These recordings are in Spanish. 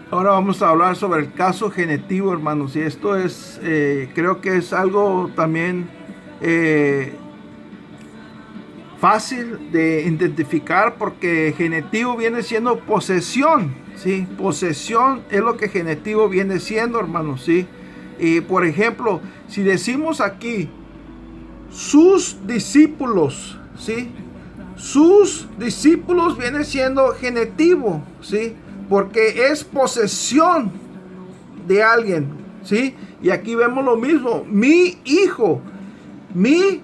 Ahora vamos a hablar sobre el caso genitivo, hermanos. Y esto es, creo que es algo también eh, fácil de identificar porque genitivo viene siendo posesión, ¿sí? Posesión es lo que genitivo viene siendo, hermanos, ¿sí? Y por ejemplo, si decimos aquí sus discípulos, ¿sí? Sus discípulos viene siendo genitivo, ¿sí? Porque es posesión de alguien, ¿sí? Y aquí vemos lo mismo, mi hijo, mi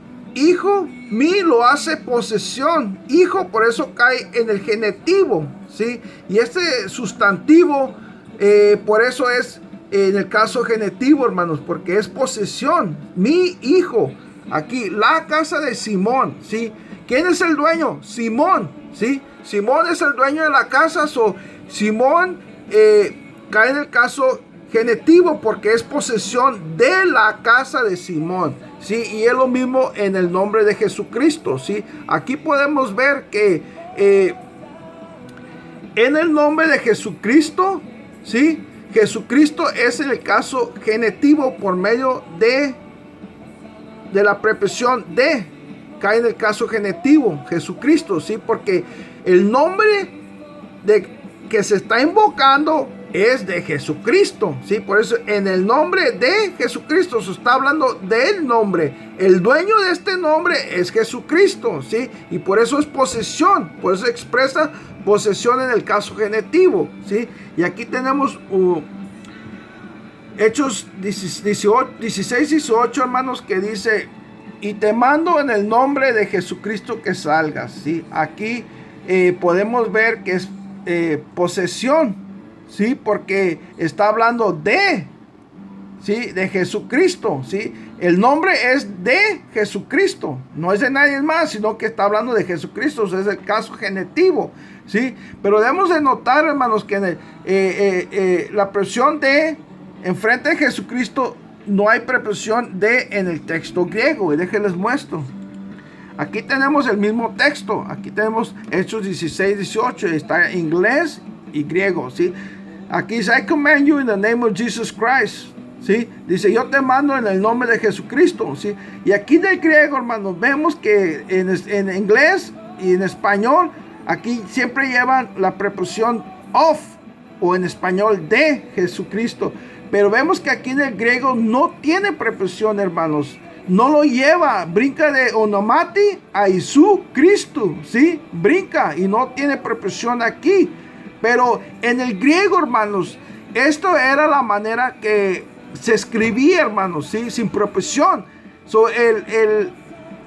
lo hace posesión, hijo, por eso cae en el genitivo, ¿sí? Y este sustantivo, por eso es en el caso genitivo, hermanos, porque es posesión, mi hijo. Aquí, la casa de Simón, ¿sí? ¿Quién es el dueño? Simón, ¿sí? Simón es el dueño de la casa, Simón cae en el caso genitivo porque es posesión de la casa de Simón, ¿sí? Y es lo mismo en el nombre de Jesucristo, ¿sí? Aquí podemos ver que en el nombre de Jesucristo, ¿sí? Jesucristo es en el caso genitivo por medio de la preposición de, cae en el caso genitivo, Jesucristo, ¿sí? Porque el nombre de que se está invocando es de Jesucristo, ¿sí? Por eso en el nombre de Jesucristo se está hablando del nombre. El dueño de este nombre es Jesucristo, ¿sí? Y por eso es posesión, por eso expresa posesión en el caso genitivo, ¿sí? Y aquí tenemos Hechos 16, 18, hermanos, que dice, y te mando en el nombre de Jesucristo que salgas, ¿sí? Aquí podemos ver que es posesión, ¿sí? Porque está hablando ¿sí? De Jesucristo, ¿sí? El nombre es de Jesucristo, no es de nadie más, sino que está hablando de Jesucristo, es el caso genitivo, ¿sí? Pero debemos de notar, hermanos, que la presión de enfrente de Jesucristo no hay preposición de en el texto griego. Y déjenles muestro. Aquí tenemos el mismo texto. Aquí tenemos Hechos 16, 18. Está en inglés y griego, ¿sí? Aquí dice, I command you in the name of Jesus Christ, ¿sí? Dice, yo te mando en el nombre de Jesucristo, ¿sí? Y aquí del griego, hermanos, vemos que en inglés y en español, aquí siempre llevan la preposición of, o en español de Jesucristo. Pero vemos que aquí en el griego no tiene preposición, hermanos. No lo lleva, brinca de onomati a Isu Cristo, ¿sí? Brinca y no tiene preposición aquí. Pero en el griego, hermanos, esto era la manera que se escribía, hermanos, ¿sí? Sin preposición.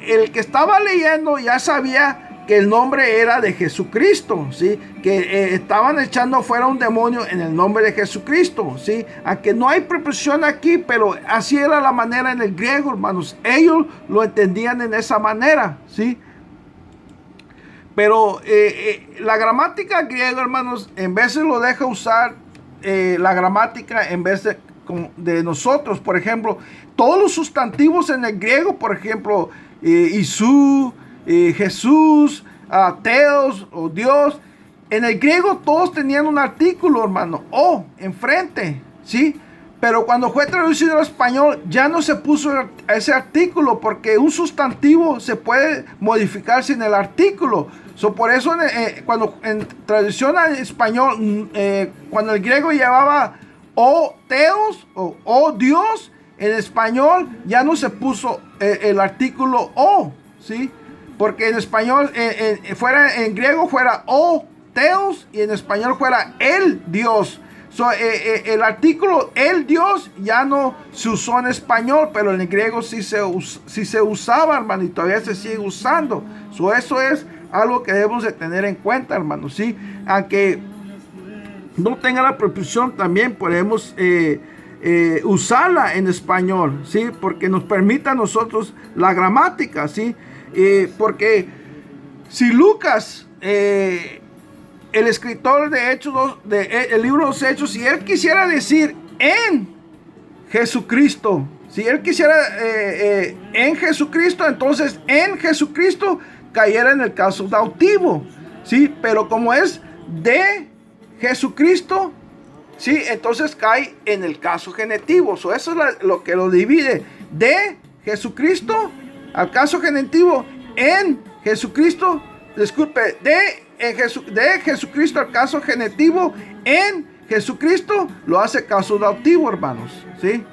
El que estaba leyendo ya sabía que el nombre era de Jesucristo, ¿sí? Que estaban echando fuera un demonio en el nombre de Jesucristo, ¿sí? Aunque no hay preposición aquí, pero así era la manera en el griego, hermanos. Ellos lo entendían en esa manera, ¿sí? Pero la gramática griega, hermanos, en veces lo deja usar la gramática en vez de nosotros. Por ejemplo, todos los sustantivos en el griego, por ejemplo, Isú, Jesús, Teos o Dios, en el griego todos tenían un artículo, hermano, o enfrente, ¿sí? Pero cuando fue traducido al español ya no se puso ese artículo porque un sustantivo se puede modificar sin el artículo. Por eso cuando en traducción al español, cuando el griego llevaba o Teos o Dios, en español ya no se puso el artículo o, ¿sí? Porque en español, en griego fuera o Teos y en español fuera el Dios. El artículo el Dios ya no se usó en español, pero en el griego sí se usaba, hermano, y todavía se sigue usando. Eso es algo que debemos de tener en cuenta, hermano, ¿sí? Aunque no tenga la preposición, también podemos usarla en español, ¿sí? Porque nos permite a nosotros la gramática, ¿sí? Porque si Lucas, el escritor de Hechos, el libro de los Hechos, si él quisiera decir en Jesucristo, si él quisiera en Jesucristo, entonces en Jesucristo cayera en el caso dautivo, ¿sí? Pero como es de Jesucristo, Sí, entonces cae en el caso genitivo. Eso es lo que lo divide de Jesucristo al caso genitivo en Jesucristo. Disculpe, de Jesucristo al caso genitivo en Jesucristo lo hace caso dautivo, hermanos. ¿Sí?